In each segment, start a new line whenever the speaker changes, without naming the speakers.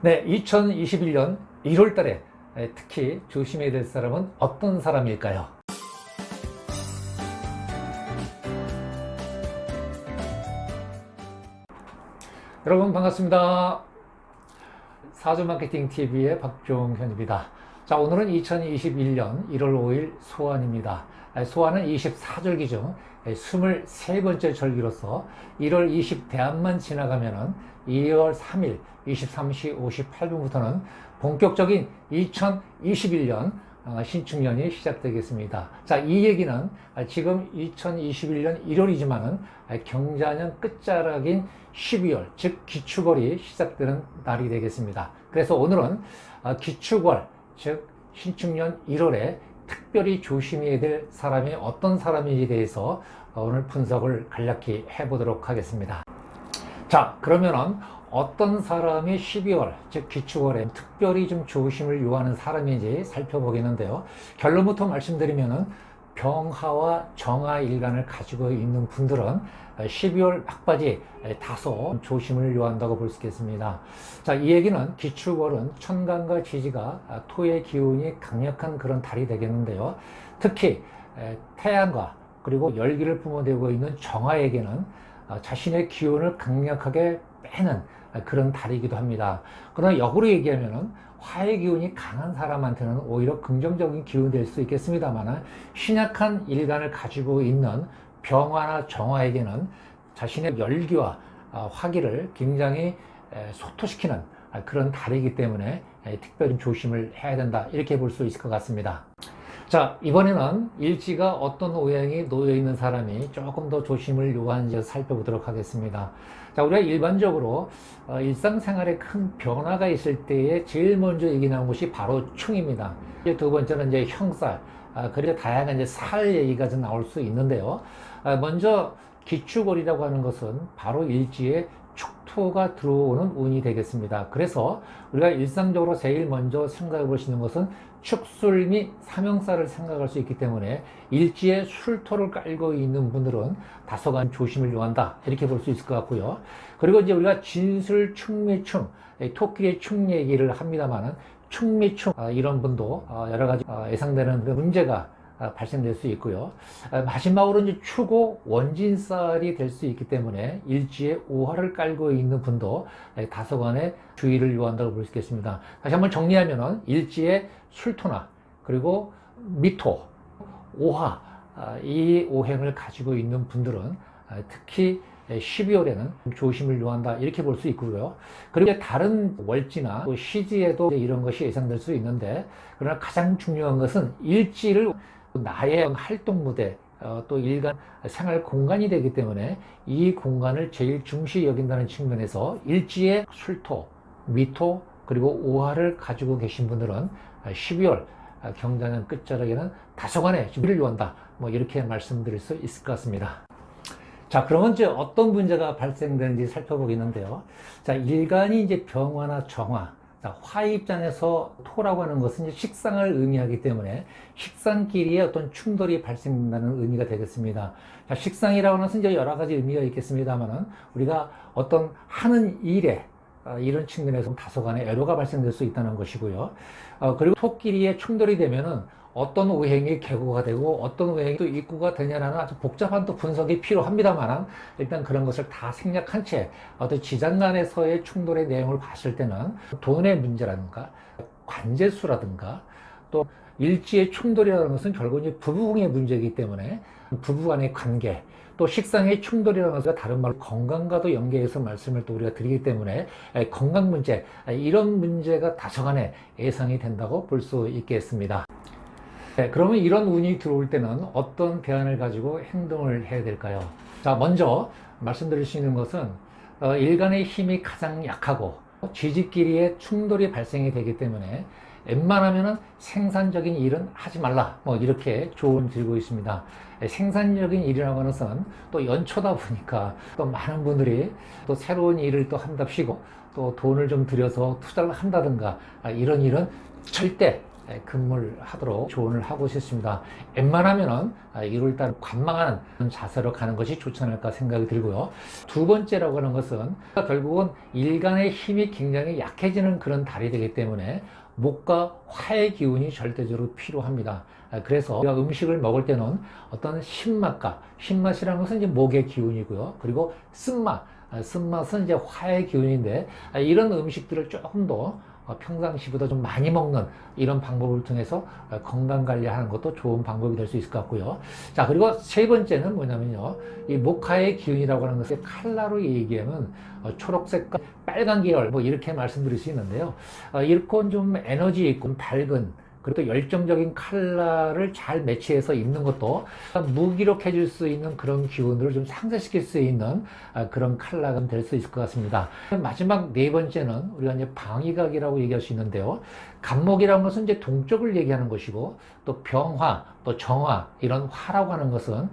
네, 2021년 1월 달에 특히 조심해야 될 사람은 어떤 사람일까요? 여러분 반갑습니다. 사주마케팅TV의 박종현입니다. 자, 오늘은 2021년 1월 5일 소환입니다. 소환은 24절기 중 23번째 절기로서 1월 20대안만 지나가면은 2월 3일 23시 58분부터는 본격적인 2021년 신축년이 시작되겠습니다. 자, 이 얘기는 지금 2021년 1월이지만은 경자년 끝자락인 12월, 즉 기축월이 시작되는 날이 되겠습니다. 그래서 오늘은 기축월, 즉 신축년 1월에 특별히 조심해야 될 사람이 어떤 사람인지에 대해서 오늘 분석을 간략히 해보도록 하겠습니다. 자, 그러면은 어떤 사람이 12월, 즉 기축월에 특별히 좀 조심을 요하는 사람인지 살펴보겠는데요. 결론부터 말씀드리면은 병화와 정화 일간을 가지고 있는 분들은 12월 막바지 다소 조심을 요한다고 볼 수 있겠습니다. 자, 이 얘기는 기축월은 천간과 지지가 토의 기운이 강력한 그런 달이 되겠는데요. 특히 태양과 그리고 열기를 뿜어대고 있는 정화에게는 자신의 기운을 강력하게 빼는 그런 달이기도 합니다. 그러나 역으로 얘기하면은 화의 기운이 강한 사람한테는 오히려 긍정적인 기운이 될 수 있겠습니다만 신약한 일간을 가지고 있는 병화나 정화에게는 자신의 열기와 화기를 굉장히 소토시키는 그런 달이기 때문에 특별히 조심을 해야 된다, 이렇게 볼 수 있을 것 같습니다. 자, 이번에는 일지가 어떤 오행이 놓여 있는 사람이 조금 더 조심을 요하는지 살펴보도록 하겠습니다. 자, 우리가 일반적으로 일상생활에 큰 변화가 있을 때에 제일 먼저 얘기 나온 것이 바로 충입니다. 이제 두 번째는 이제 형살, 그리고 다양한 이제 살 얘기가 좀 나올 수 있는데요. 먼저 기축월이라고 하는 것은 바로 일지에 축토가 들어오는 운이 되겠습니다. 그래서 우리가 일상적으로 제일 먼저 생각해 볼 수 있는 것은 축술 및 삼형살을 생각할 수 있기 때문에 일지에 술토를 깔고 있는 분들은 다소간 조심을 요한다, 이렇게 볼 수 있을 것 같고요. 그리고 이제 우리가 진술, 충미충, 토끼의 충 얘기를 합니다만은 충미충 이런 분도 여러 가지 예상되는 문제가 발생될 수 있고요. 마지막으로 이제 추고 원진살이 될 수 있기 때문에 일지에 오화를 깔고 있는 분도 다소간의 주의를 요한다고 볼 수 있겠습니다. 다시 한번 정리하면은 일지에 술토나 그리고 미토, 오화, 이 오행을 가지고 있는 분들은 특히 12월에는 조심을 요한다, 이렇게 볼 수 있고요. 그리고 다른 월지나 또 시지에도 이런 것이 예상될 수 있는데, 그러나 가장 중요한 것은 일지를 나의 활동 무대, 또 일간 생활 공간이 되기 때문에 이 공간을 제일 중시 여긴다는 측면에서 일지의 술토, 미토, 그리고 오화를 가지고 계신 분들은 12월 경자년 끝자락에는 다소간의 준비를 요한다, 뭐 이렇게 말씀드릴 수 있을 것 같습니다. 자, 그러면 이제 어떤 문제가 발생되는지 살펴보겠는데요. 자, 일간이 이제 병화나 정화, 자, 화의 입장에서 토라고 하는 것은 이제 식상을 의미하기 때문에 식상끼리의 어떤 충돌이 발생된다는 의미가 되겠습니다. 자, 식상이라고 하는 것은 이제 여러 가지 의미가 있겠습니다만은 우리가 어떤 하는 일에 이런 측면에서 다소간의 애로가 발생될 수 있다는 것이고요. 그리고 토끼리의 충돌이 되면은 어떤 오행이 계고가 되고 어떤 오행이 또 입구가 되냐라는 아주 복잡한 또 분석이 필요합니다만, 일단 그런 것을 다 생략한 채 어떤 지장 간에서의 충돌의 내용을 봤을 때는 돈의 문제라든가 관제수라든가 또 일지의 충돌이라는 것은 결국 이제 부부의 문제이기 때문에 부부 간의 관계, 또 식상의 충돌이라는 것은 다른 말로 건강과도 연계해서 말씀을 또 우리가 드리기 때문에 건강 문제, 이런 문제가 다소간에 예상이 된다고 볼 수 있겠습니다. 네, 그러면 이런 운이 들어올 때는 어떤 대안을 가지고 행동을 해야 될까요? 자, 먼저 말씀드릴 수 있는 것은 일간의 힘이 가장 약하고 지지끼리의 충돌이 발생이 되기 때문에 웬만하면은 생산적인 일은 하지 말라, 뭐 이렇게 조언을 드리고 있습니다. 생산적인 일이라고 하는 것은 또 연초다 보니까 또 많은 분들이 또 새로운 일을 또 한답시고 또 돈을 좀 들여서 투자를 한다든가 이런 일은 절대 근무를 하도록 조언을 하고 싶습니다. 웬만하면은 1월달 관망하는 자세로 가는 것이 좋지 않을까 생각이 들고요. 두 번째라고 하는 것은 결국은 일간의 힘이 굉장히 약해지는 그런 달이 되기 때문에 목과 화의 기운이 절대적으로 필요합니다. 그래서 우리가 음식을 먹을 때는 어떤 신맛이라는 것은 이제 목의 기운이고요. 그리고 쓴맛은 이제 화의 기운인데, 이런 음식들을 조금 더 평상시보다 좀 많이 먹는 이런 방법을 통해서 건강 관리하는 것도 좋은 방법이 될 수 있을 것 같고요. 자, 그리고 세 번째는 뭐냐면요. 이 목화의 기운이라고 하는 것을 칼라로 얘기하면 초록색과 빨간 계열, 뭐 이렇게 말씀드릴 수 있는데요. 이렇게 좀 에너지 있고 밝은, 그리고 또 열정적인 컬러를 잘 매치해서 입는 것도 무기력해질 수 있는 그런 기운들을 좀 상쇄시킬 수 있는 그런 컬러가 될 수 있을 것 같습니다. 마지막 네 번째는 우리가 이제 방위각이라고 얘기할 수 있는데요. 간목이라는 것은 이제 동쪽을 얘기하는 것이고, 또 병화, 또 정화, 이런 화라고 하는 것은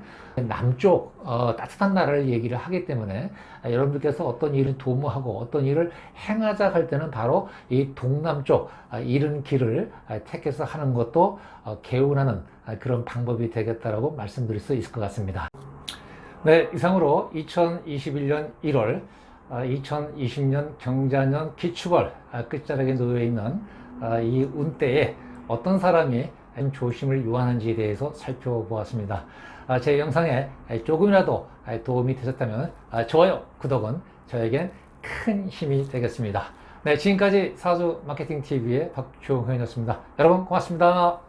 남쪽 따뜻한 나라를 얘기를 하기 때문에 여러분들께서 어떤 일을 도모하고 어떤 일을 행하자 할 때는 바로 이 동남쪽 이른 길을 택해서 하는 것도 개운하는 그런 방법이 되겠다라고 말씀드릴 수 있을 것 같습니다. 네, 이상으로 2021년 1월 2020년 경자년 기축월 끝자락에 놓여 있는 이 운대에 어떤 사람이 조심을 요하는지에 대해서 살펴보았습니다. 제 영상에 조금이라도 도움이 되셨다면 좋아요, 구독은 저에겐 큰 힘이 되겠습니다. 네, 지금까지 사주 마케팅 TV의 박종현이었습니다. 여러분 고맙습니다.